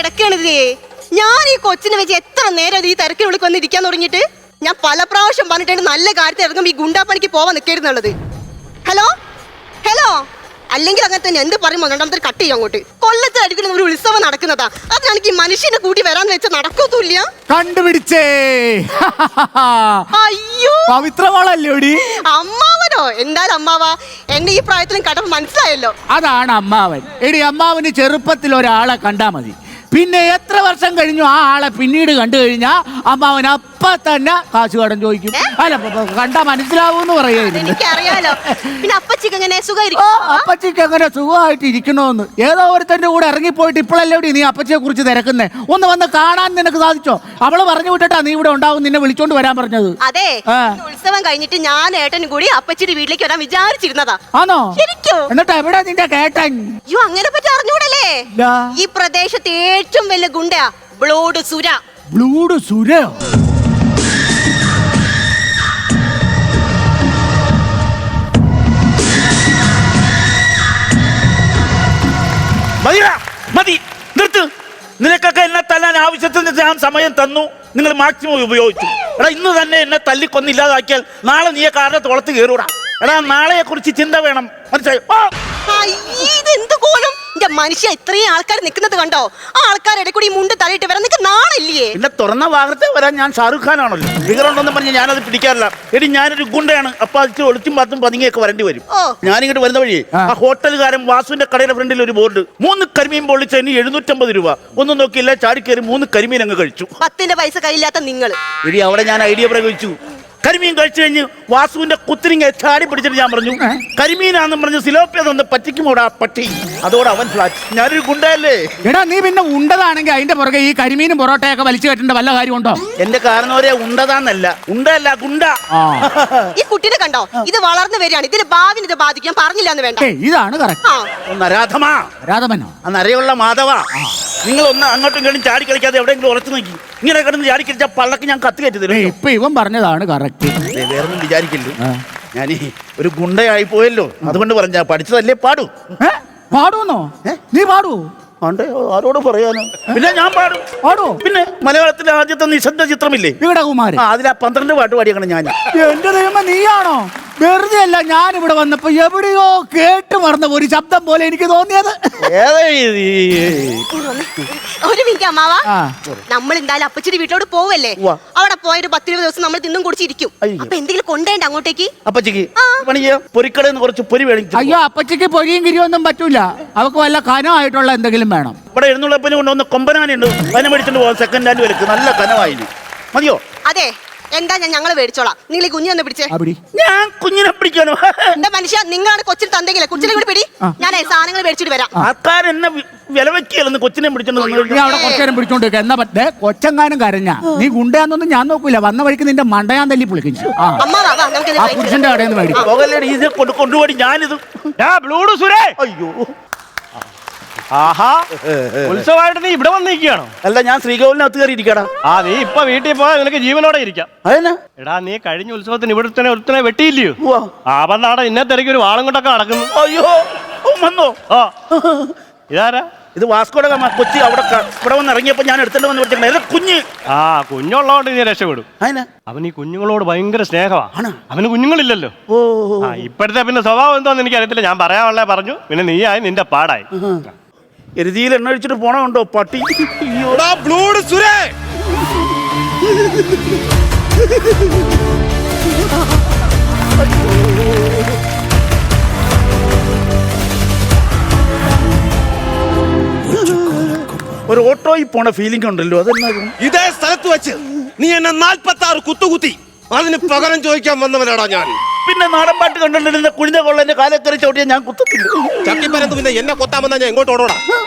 കിടക്കണതേ. ഞാൻ ഈ കൊച്ചിനെ വെച്ച് എത്ര നേരം ഈ തിരക്കിനുള്ളിൽ വന്ന് ഇരിക്കാൻ തുടങ്ങിയിട്ട്. ഞാൻ പല പ്രാവശ്യം പറഞ്ഞിട്ടുണ്ട് നല്ല കാര്യത്തിൽ ഇറങ്ങും ഈ ഗുണ്ടാപ്പണിക്ക് പോവാൻ നിൽക്കരുന്നുള്ളത്. ഹലോ ഹലോ, അല്ലെങ്കിൽ അങ്ങനെ തന്നെ എന്ത് പറയുമ്പോ രണ്ടാമത്തെ കട്ട് ചെയ്യും അങ്ങോട്ട്. കൊല്ലത്തിലടിക്കുന്ന ഒരു ഉത്സവം നടക്കുന്നതാ, അതിനാണെങ്കിൽ മനുഷ്യനെ കൂട്ടി വരാന്ന് വെച്ചാൽ നടക്കത്തില്ല. കണ്ടുപിടിച്ചേ. അയ്യോ പവിത്രമോളല്ലോടി. അമ്മാവനോ? എന്തായാലും അമ്മാവാ, എന്നെ ഈ പ്രായത്തിലും കട മനസ്സിലായല്ലോ. അതാണ് അമ്മാവൻ. എടി, അമ്മാവന് ചെറുപ്പത്തിൽ ഒരാളെ കണ്ടാ മതി, പിന്നെ എത്ര വർഷം കഴിഞ്ഞു ആ ആളെ പിന്നീട് കണ്ടു കഴിഞ്ഞാ അമ്മാവൻ അപ്പ തന്നെ കാശ് കടം ചോദിക്കും. അല്ല, കണ്ടാ മനസ്സിലാവൂന്ന് പറയുന്നു. എനിക്കറിയാലോ. പിന്നെ അപ്പച്ചിക്ക് എങ്ങനെ അപ്പച്ചിക്ക് എങ്ങനെ സുഖമായിട്ട് ഇരിക്കണോന്ന്. ഏതോ ഒരുത്തന്റെ കൂടെ ഇറങ്ങിപ്പോയിട്ട് ഇപ്പോഴല്ലേ നീ അപ്പച്ചിയെ കുറിച്ച് തിരക്കുന്നേ? ഒന്ന് വന്ന് കാണാൻ നിനക്ക് സാധിച്ചോ? അവള് പറഞ്ഞു വിട്ടിട്ടാ നീ ഇവിടെ ഉണ്ടാവും, നിന്നെ വിളിച്ചോണ്ട് വരാൻ പറഞ്ഞത്. അതെ, ഉത്സവം കഴിഞ്ഞിട്ട് ഞാൻ ഏട്ടനും കൂടി അപ്പച്ചിയുടെ വീട്ടിലേക്ക് വരാൻ വിചാരിച്ചിരുന്നതാ. ആണോ? ശരിക്കും? എന്നിട്ട് എവിടെ നിന്റെ കേട്ടൻ? അയ്യോ, അങ്ങനെ പറ്റി അറിഞ്ഞൂടല്ലേ? ഈ പ്രദേശത്ത് ഏറ്റവും വലിയ ഗുണ്ടയാ ബ്ലൂഡ് സുര. ബ്ലൂഡ് സുരയോ? മതി, നിർത്ത്. നിനക്കൊക്കെ എന്നെ തല്ലാൻ ആവശ്യത്തിന് ഞാൻ സമയം തന്നു, നിങ്ങൾ മാക്സിമം ഉപയോഗിച്ചു. എടാ, ഇന്ന് തന്നെ എന്നെ തല്ലിക്കൊന്നില്ലാതാക്കിയാൽ നാളെ നീ കാറിനെ തുളത്ത് കയറൂടാ. എടാ, നാളെയെ കുറിച്ച് ചിന്ത വേണം, മനസ്സിലായോ? ഇതെന്ത് കോലം? എന്റെ മനുഷ്യ, ഇത്രയും ആൾക്കാർ നിൽക്കുന്നത് കണ്ടോ? ആ ആൾക്കാരുടെ കൂടി മുണ്ട് തലയിട്ട് വരാൻ നിനക്ക് നാണില്ലേ? പിന്നെ തുറന്ന ഭാഗത്തെ വരാൻ ഞാൻ ഷാറുഖ് ഖാൻ ആണല്ലോ. ഫിഗറുണ്ടെന്ന് പറഞ്ഞ് ഞാനത് പിടിക്കാറില്ല. എടി, ഞാനൊരു ഗുണ്ടയാണ്. അപ്പൊ അതിൽ ഒളിച്ചും പാത്തും പതുങ്ങിയൊക്കെ വരേണ്ടി വരും. ഞാനിങ്ങോട്ട് വരുന്ന വഴി ആ ഹോട്ടലുകാരൻ വാസുവിന്റെ കടയുടെ ഫ്രണ്ടിൽ ഒരു ബോർഡ്, 3 കരിമീൻ പൊള്ളിച്ചതിന് 750 രൂപ. ഒന്നും നോക്കിയില്ല, ചാടിക്കയറി 3 കരിമീൻ അങ്ങ് കഴിച്ചു. 10 പൈസ കയ്യില്ലാത്ത നിങ്ങൾ. എടി, അവിടെ ഞാൻ ഐഡിയ പ്രയോഗിച്ചു. കരിമീൻ കഴിച്ചു കഴിഞ്ഞ് വാസുവിന്റെ കുത്തിരിങ്ങ ചാടി പിടിച്ചിട്ട് ഞാൻ പറഞ്ഞു, കരിമീനാന്നും പറഞ്ഞു സിലോപ്പിയ തന്നെ പറ്റിക്കുമോടാ പട്ടി. അതോടെ അവൻ ഫ്ലാറ്റ്. ഞാനൊരു ഗുണ്ടയല്ലേ. എടാ, നീ പിന്നെ ഉണ്ടതാണെങ്കിൽ അതിന്റെ പുറകെ ഈ കരിമീനും പൊറോട്ടയൊക്കെ വലിച്ചു കെട്ടേണ്ട വല്ല കാര്യമുണ്ടോ? എന്റെ കാരണവരെ ഉണ്ടതാന്നല്ല, ഉണ്ടല്ല ഗുണ്ട. ഈ കുട്ടീനെ കണ്ടോ? ഇത് വളർന്നു വരികയാണ്. ഇതിന്റെ ഭാവിന് ഇത് ബാധിക്കാൻ പറഞ്ഞില്ല എന്ന് വേണ്ട. ഇതാണ് നരാധമനോ നരയുള്ള മാധവ. നിങ്ങൾ ഒന്ന് അങ്ങോട്ടും ഇങ്ങോട്ടും ചാടി കളിക്കാതെ എവിടെയെങ്കിലും ഉറച്ചു നോക്കി. ഇങ്ങനെ കിടന്ന് ചാടി കളിച്ചാൽ പള്ളക്ക് ഞാൻ കത്തി കയറ്റി തരും. ഇപ്പൊ ഇവൻ പറഞ്ഞതാണ് കറക്റ്റ്. വേറൊന്നും വിചാരിക്കില്ല, ഞാൻ ഒരു ഗുണ്ടയായി പോയല്ലോ, അതുകൊണ്ട് പറഞ്ഞ പഠിച്ചതല്ലേ പാടൂ. പാടൂന്നോ? നീ പാടൂ? ആരോട് പറയാനോ? പിന്നെ ഞാൻ പാടും. പിന്നെ മലയാളത്തിലെ ആദ്യത്തെ നിശബ്ദ ചിത്രമില്ലേ വികടകുമാരൻ, അതിലാ 12 പാട്ട് പാടിയാണ് ഞാൻ. എന്റെ ദൈവമേ, നീയാണോ? വെറുതെ അല്ല, ഞാനിവിടെ വന്നപ്പോ എവിടെയോ കേട്ട് മറന്ന ഒരു ശബ്ദം പോലെ എനിക്ക് തോന്നിയത്. ഒരു മിനിറ്റ് അമ്മാവാ, നമ്മൾ എന്തായാലും അപ്പച്ചിയുടെ വീട്ടിലോട്ട് പോവല്ലേ? അവിടെ പോയൊരു 10-20 ദിവസം നമ്മൾ തിന്നും കുടിച്ചിരിക്കും. അപ്പൊ എന്തെങ്കിലും കൊണ്ടേണ്ട അങ്ങോട്ടേക്ക്? അപ്പച്ചിക്ക് പൊരിക്കടന്ന് കുറച്ച് പൊരി വേണം. അയ്യോ, അപ്പച്ചിക്ക് പൊരിയും കിരിയൊന്നും പറ്റൂല. അവക്ക് വല്ല കനമായിട്ടുള്ള എന്തെങ്കിലും വേണം. ഇവിടെ എഴുന്നള്ളപ്പിന് കൊണ്ടുവന്ന് കൊമ്പനാനുണ്ട്, അതിനെ മേടിച്ചിട്ട് പോകാൻ സെക്കൻഡ് ഹാൻഡ് വിലക്ക് നല്ല കനവായിരുന്നു. മതിയോ? അതെ, എന്താ ഞങ്ങൾ മേടിച്ചോളാം. നിങ്ങൾ ഈ കുഞ്ഞൊന്ന് പിടിച്ചേ. ഞാൻ കുഞ്ഞിനെ പിടിക്കാനോ? എന്താ മനുഷ്യ, നിങ്ങളാണ് കൊച്ചിന് തന്നെങ്കിലേ കൊച്ചിനെ കൂടി പിടി. ഞാൻ സാധനങ്ങൾ മേടിച്ചിട്ട് വരാം. ആൾക്കാരെന്നെ വില വെക്കിയല്ലെന്ന് കൊച്ചിനെ പിടിച്ചോണ്ട് അവിടെ കുറച്ചേരം പിടിച്ചോണ്ട് എന്നാ പറ്റേ? കൊച്ചെങ്ങാനും കരഞ്ഞ നീ ഗുണ്ടയാന്നൊന്നും ഞാൻ നോക്കൂല. വന്ന വഴിക്ക് നിന്റെ മണ്ടയാൻ തല്ലി പുളിക്കിച്ചു. പുരുഷന്റെ കടയിൽ നിന്ന് മേടിക്കും. ഇത് കൊണ്ടുപോയി ഞാനിത് അയ്യോ, ആഹാ, ഉത്സവമായിട്ട് നീ ഇവിടെ വന്നിരിക്കുകയാണോ? അല്ല, ഞാൻ ശ്രീകോവിലിനകത്ത് കയറി ഇരിക്കടാ. നീ ഇപ്പൊ വീട്ടിൽ പോയാൽ നിനക്ക് ജീവനോടെ ഇരിക്കാം. അതെന്നാ? എടാ, നീ കഴിഞ്ഞ ഉത്സവത്തിന് ഒരുത്തനെ വെട്ടിയില്ലയോ? അപ്പൊ നാടെ ഇന്നെ തിരക്കി ഒരു വാളും കൊണ്ടൊക്കെ നടക്കുന്നു. അയ്യോ, വന്നോ? ഇതാരാ? ഇത് വാസ്കോടെ ഗാമ കൊച്ചി. അവിടെ വന്ന് ഇറങ്ങിയപ്പോ ഞാൻ എടുത്തിട്ട് വന്ന് വിളിച്ചിട്ടുണ്ട് കുഞ്ഞ്. കുഞ്ഞുള്ളതുകൊണ്ട് നീ രക്ഷപ്പെടും. അവൻ ഈ കുഞ്ഞുങ്ങളോട് ഭയങ്കര സ്നേഹമാണ്. അവന് കുഞ്ഞുങ്ങളില്ലല്ലോ. ഇപ്പോഴത്തെ പിന്നെ സ്വഭാവം എന്താന്ന് എനിക്ക് അറിയത്തില്ല. ഞാൻ പറയാനുള്ള പറഞ്ഞു, പിന്നെ നീയായി നിന്റെ പാടായി. എരുതിയിൽ എണ്ണ ഒഴിച്ചിട്ട് പോണുണ്ടോ പട്ടി? ഒരു ഓട്ടോയിൽ പോണ ഫീലിംഗ് ഉണ്ടല്ലോ, അതെന്നാ? ഇതേ സ്ഥലത്ത് വെച്ച് നീ എന്നെ 46 കുത്തുകുത്തി, അതിന് പകരം ചോദിക്കാൻ വന്നവനാടാ ഞാൻ. പിന്നെ നാടൻ പാട്ട് കണ്ടിട്ടുണ്ടെങ്കിൽ കുഴിഞ്ഞ കൊള്ളന്റെ കാലക്കറി ചവിട്ടിയാ ഞാൻ കുത്തത്തില്ല. ചട്ടിപ്പരത്ത് പിന്നെ എന്നെ കൊത്താമെന്നാ ഞാൻ എങ്ങോട്ട് ഓടോടാ?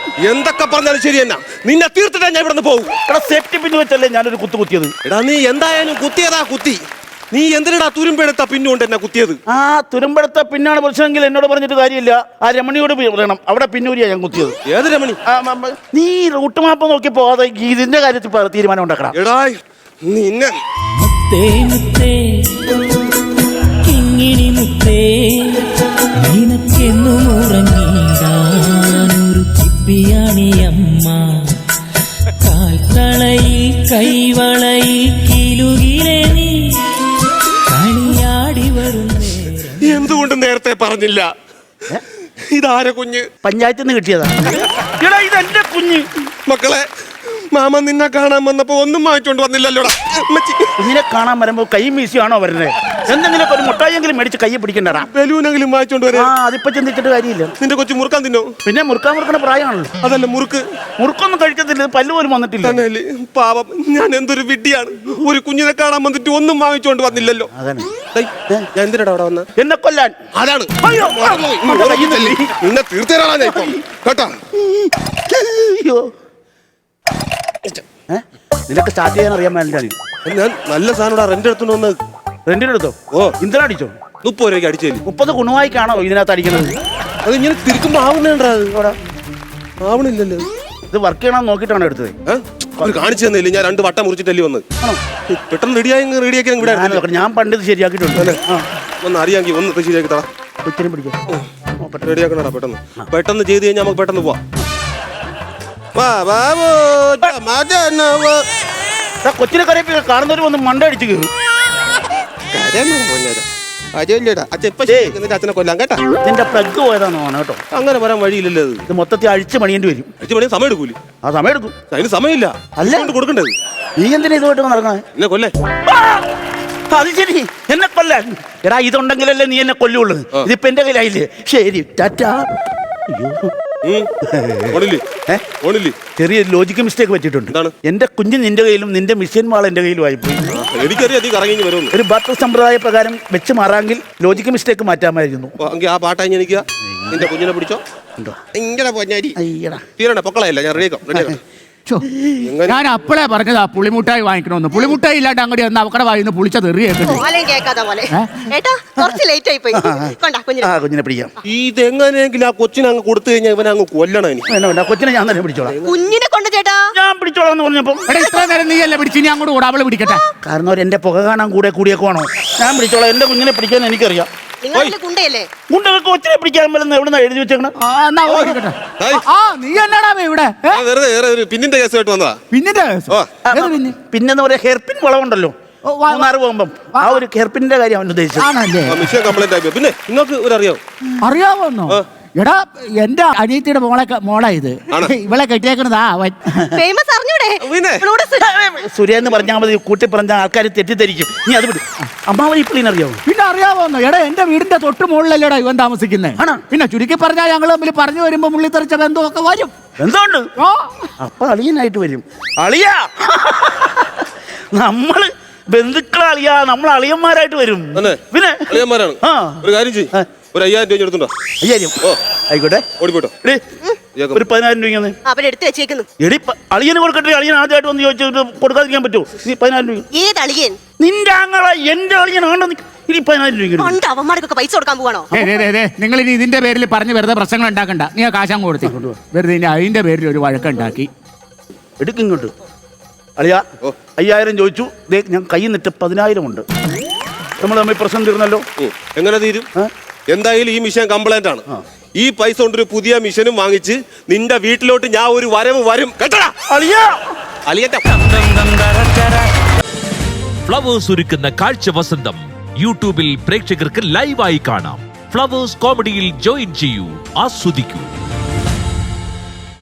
എന്തൊക്കെ പറഞ്ഞാലും ശരി എന്നാ, നിന്നെ തീർത്തിട്ടാ ഞാൻ ഇവിടെ നിന്ന് പോകും. എടാ, സേഫ്റ്റി പിന്ന് വെച്ചല്ലേ ഞാനൊരു കുത്തു കുത്തിയത്. എടാ, നീ എന്തായാലും കുത്തിയതാ കുത്തി. നീ എന്തിനാ തുരുമ്പെടുത്ത പിന്നുകൊണ്ട് എന്നെ കുത്തിയത്? തുരുമ്പെടുത്ത പിന്നാണ് പ്രശ്നമെങ്കിൽ എന്നോട് പറഞ്ഞിട്ട് കാര്യമില്ല. ആ രമണിയോട് പറയണം, അവിടെ പിന്നൂരിയാ ഞാൻ കുത്തിയത്. ഏത് രമണി? നീ റൂട്ട് മാപ്പ് നോക്കി പോകാതെ ഇതിന്റെ കാര്യത്തിൽ തീരുമാനം ഉണ്ടാക്കണം. എടാ, നിന്നെ കൈവളയിൽ കിലുകിലെ നീ കളിയാടി വരുന്നേ. എന്തുകൊണ്ട് നേരത്തെ പറഞ്ഞില്ല? ഇതാര കുഞ്ഞ്? പഞ്ചായത്തിൽ നിന്ന് കിട്ടിയതാ. എടാ ഇത് എന്റെ കുഞ്ഞ്. മക്കളെ, മാമ നിന്നെ കാണാൻ വന്നപ്പോ ഒന്നും വാങ്ങിച്ചോണ്ട് വന്നില്ലല്ലോടാ. അമ്മച്ചി, കുഞ്ഞിനെ കാണാൻ വരുമ്പോ കൈ വീശിയാണോ വരുന്നത്? എന്തെങ്കിലും ഒരു മുട്ടായെങ്കിലും മേടിച്ച് കൈ പിടിക്കണ്ടടാ. ബലൂനെങ്കിലും വാങ്ങിച്ചോണ്ട് വരാ. അതിപ്പോ ചിന്തിച്ചിട്ട് കാര്യമില്ല. നിന്റെ കൊച്ചു മുറുക്കാൻ തിന്നോ? പിന്നെ മുറുക്കണ പ്രായമാണല്ലോ. അതല്ല മുറുക്ക്. മുറുക്കൊന്നും കഴിക്കത്തില്ല, പല്ല് പോലും വന്നിട്ടില്ല. തന്നെയല്ലേ? പാവം, ഞാൻ എന്തൊരു വിഡ്ഢിയാണ്. ഒരു കുഞ്ഞിനെ കാണാൻ വന്നിട്ട് ഒന്നും വാങ്ങിച്ചോണ്ട് വന്നില്ലല്ലോ. അതാണ് ഡേയ്, ഞാൻ എന്തിനാടാ അവിടെ വന്ന? എന്നെ കൊല്ലാൻ. അതാണ്. അയ്യോ, നിന്നെ തീർത്തേരാളാ ഞാൻ ഇപ്പം. കേട്ടാ? അയ്യോ. നിനക്ക് സ്റ്റാർട്ട് ചെയ്യാൻ അറിയാൻ വേണ്ടിയാണ്. ഞാൻ നല്ല സാധനം റെന്റ് എടുത്തോണ്ട് വന്ന്. റെന്റിനെടുത്തോ? ഓ, ഇന്ധനം അടിച്ചോ? 30 രൂപയ്ക്ക് അടിച്ചേലി. 30 കുണുവായിക്കാണോ ഇതിനകത്ത് അടിക്കുന്നത്? അത് ഇങ്ങനെ തിരിക്കുമ്പോ ആവുന്നുണ്ടാ? ആവണില്ലല്ലോ. ഇത് വർക്ക് ചെയ്യണമെന്ന് നോക്കിയിട്ടാണ് എടുത്തത്. അവര് കാണിച്ചു തന്നില്ല. ഞാൻ 2 വട്ടം മുറിച്ചിട്ടല്ലേ വന്ന്. പെട്ടെന്ന് റെഡിയാക്കി ഇവിടെ ഞാൻ പണ്ട് ഇത് ശരിയാക്കിയിട്ടുണ്ട്. ഒന്ന് അറിയാമെങ്കിൽ ഒന്ന് ശരിയാക്കി തടാ. കൊച്ചിനെ പിടിക്കാം. റെഡിയാക്കണടാ പെട്ടെന്ന്. പെട്ടെന്ന് ചെയ്ത് കഴിഞ്ഞാൽ നമുക്ക് പെട്ടെന്ന് പോവാം. കൊച്ചിനെ കറിയപ്പോ കാണുന്നവരും ഒന്ന് മണ്ട അടിച്ചു കയറും. അച്ഛനെ കൊല്ലാം കേട്ടാ. ഇതിന്റെ പ്ലഗ് പോയതാന്ന് തോന്നണം കേട്ടോ. അങ്ങനെ വരാൻ വഴിയില്ലല്ലോ. ഇത് മൊത്തത്തിൽ അഴിച്ച് പണിയേണ്ടി വരും. അച്ഛൻ പണി സമയം എടുക്കൂലി. ആ സമയം എടുക്കും. അതിന് സമയമില്ല. അല്ല കൊടുക്കണ്ടത്. നീ എന്തിനാ ഇതുമായിട്ട് നടക്കണേ? എന്നെ കൊല്ലേ. അത് ശരി, എന്നെ കൊല്ലാൻ. എടാ ഇതുണ്ടെങ്കിലല്ലേ നീ എന്നെ കൊല്ലുള്ളൂ. ഇതിപ്പോ എന്റെ കയ്യിലായില്ലേ? ശരി, ടാറ്റാ. ചെറിയ ലോജിക്ക് മിസ്റ്റേക്ക് പറ്റിയിട്ടുണ്ട്. എന്റെ കുഞ്ഞ് നിന്റെ കയ്യിലും നിന്റെ മിഷ്യൻ മാൾ എന്റെ കയ്യിലും ആയിപ്പോയി. എനിക്കറിയാം നീ കറങ്ങി വരും. ഒരു ബാത്ത് സമ്പ്രദായ പ്രകാരം വെച്ച് മാറാമെങ്കിൽ ലോജിക്ക് മിസ്റ്റേക്ക് മാറ്റാമായിരുന്നു. ആ പാട്ടായി എനിക്ക് നിന്റെ കുഞ്ഞിനെ പിടിച്ചോ. ഇങ്ങനെ പൊന്നാരി തീരണ പൊക്കളയല്ല. ഞാൻ റെഡിയാക്കാം. ഞാൻ അപ്പളേ പറഞ്ഞതാ പുളിമുട്ടായി വാങ്ങിക്കണമെന്ന്. പുളിമുട്ടായി ഇല്ലാണ്ട് അങ്ങോട്ട് വന്ന് അവക്കടെ വായിന്ന് പുളിച്ച തെറിയേക്കുന്നു. കുഞ്ഞിനെ പിടിക്കാം. ഇതെങ്ങനെയെങ്കിലും ആ കൊച്ചിനെ അങ്ങ് കൊടുത്തു കഴിഞ്ഞാൽ ഇവനെ അങ്ങ് കൊല്ലണം. എനിക്ക് കൊച്ചിനെ ഞാൻ തന്നെ പിടിച്ചോളാം. കുഞ്ഞിനെ കൊണ്ട് ചേട്ടാ ഞാൻ പിടിച്ചോളാം എന്ന് പറഞ്ഞപ്പോ ഇത്ര നേരം നീ അല്ലേ പിടിച്ച്, ഇനി അങ്ങോട്ട് കൂടെ അവള് പിടിക്കട്ടെ. കാരണം എന്റെ പുക കാണാൻ കൂടിയൊക്കെ വേണോ? ഞാൻ പിടിച്ചോളാം. എന്റെ കുഞ്ഞിനെ പിടിക്കാൻ എനിക്കറിയാം. ഗുണ്ടയല്ലേ? ഗുണ്ടകൾക്ക് കൊച്ചിനെ പിടിക്കാൻ പറ്റുന്ന എവിടെ എഴുതി വെച്ചേക്കണം? നീ എന്നാടാ ഇവിടെ വെറുതെ പിന്നിന്റെ കേസ് കേട്ട് വന്നതാ. പിന്നിന്റെ പിന്നെന്ന് പറയാ ഹെയർപിൻ വളവുണ്ടല്ലോ മൂന്നാറ് പോകുമ്പം, ആ ഒരു ഹെയർപിന്റെ കാര്യം അവൻ ഉദ്ദേശിച്ചത്. മിഷൻ കംപ്ലൈന്റ് ആയി. പിന്നെ നിങ്ങൾക്ക് ഒരു അറിയാമോന്നോ? എടാ എന്റെ അനിയത്തിയുടെ മോളാ ഇത്. ഇവളെ കെട്ടിയേക്കണതാ അവൻ. സുരേ എന്ന് പറഞ്ഞാൽ മതി, കൂട്ടി പറഞ്ഞ ആൾക്കാർ തെറ്റിദ്ധരിക്കും. നീ അത് വിടും. അമ്മാവൻ ഇപ്പോൾ അറിയാവോ? പിന്നെ അറിയാമോന്നോ? എടാ എന്റെ വീടിന്റെ തൊട്ട് മുകളിലല്ലേടാ ഇവൻ താമസിക്കുന്നേ. പിന്നെ ചുരുക്കി പറഞ്ഞാൽ ഞങ്ങൾ തമ്മിൽ പറഞ്ഞു വരുമ്പോ മുള്ളിത്തെറിച്ച ബന്ധമൊക്കെ വരും. എന്തുകൊണ്ട്? അപ്പൊ അളിയനായിട്ട് വരും. അളിയാ നമ്മള് ബന്ധുക്കൾ അളിയാ, നമ്മൾ അളിയന്മാരായിട്ട് വരും. പിന്നെ അളിയന്മാരാണ്. ഒരു കാര്യം ചെയ്യും, ഒരു 5000 രൂപ എടുത്തുണ്ടോ? 5000 ആയിക്കോട്ടെ. ഓടിപ്പോട്ടോ. ഒരു 10000 രൂപ അവരെടുത്ത് വെച്ചേക്കുന്നു. എടി അളിയന് കൊടുക്കട്ടെ. അളിയൻ ആദ്യമായിട്ട് വന്ന് ചോദിച്ചിട്ട് കൊടുക്കാതിരിക്കാൻ പറ്റുമോ? നീ 10000 രൂപ. ഏത് അളിയൻ? നിന്റെ ആങ്ങള എന്റെ അളിയനാണോ? ഇനി 10000 രൂപ. അവന്മാർക്കൊക്കെ പൈസ കൊടുക്കാൻ പോവാണോ? നിങ്ങൾ ഇനി ഇതിന്റെ പേരിൽ പറഞ്ഞ് വെറുതെ പ്രശ്നങ്ങൾ ഉണ്ടാക്കണ്ട. നീ ആ കാശാൻ കൊടുത്തിട്ടുണ്ട്. വെറുതെ ഇനി അതിന്റെ പേരിൽ ഒരു വഴക്കുണ്ടാക്കി എടുക്കിങ്ങോട്ട്. അളിയാ 5000 ചോദിച്ചു. ഞാൻ കയ്യിൽ നിന്നിട്ട് 10000 ഉണ്ട്. നമ്മൾ തമ്മിൽ പ്രശ്നം തീർന്നല്ലോ. എങ്ങനെ തീരും? എന്തായാലും ഈ മിഷൻ കംപ്ലൈന്റ് ആണ്. ഈ പൈസ കൊണ്ടൊരു പുതിയ മിഷനും വാങ്ങിച്ച് നിന്റെ വീട്ടിലോട്ട് ഞാൻ ഒരു വരവ് വരും. കേട്ടടാ അളിയാ. അളിയന്റെ ഫ്ലവേഴ്സ് ഒരുക്കുന്ന കാഴ്ച വസന്തം യൂട്യൂബിൽ പ്രേക്ഷകർക്ക് ലൈവായി കാണാം. ഫ്ലവേഴ്സ് കോമഡിയിൽ ജോയിൻ ചെയ്യൂ, ആസ്വദിക്കൂ.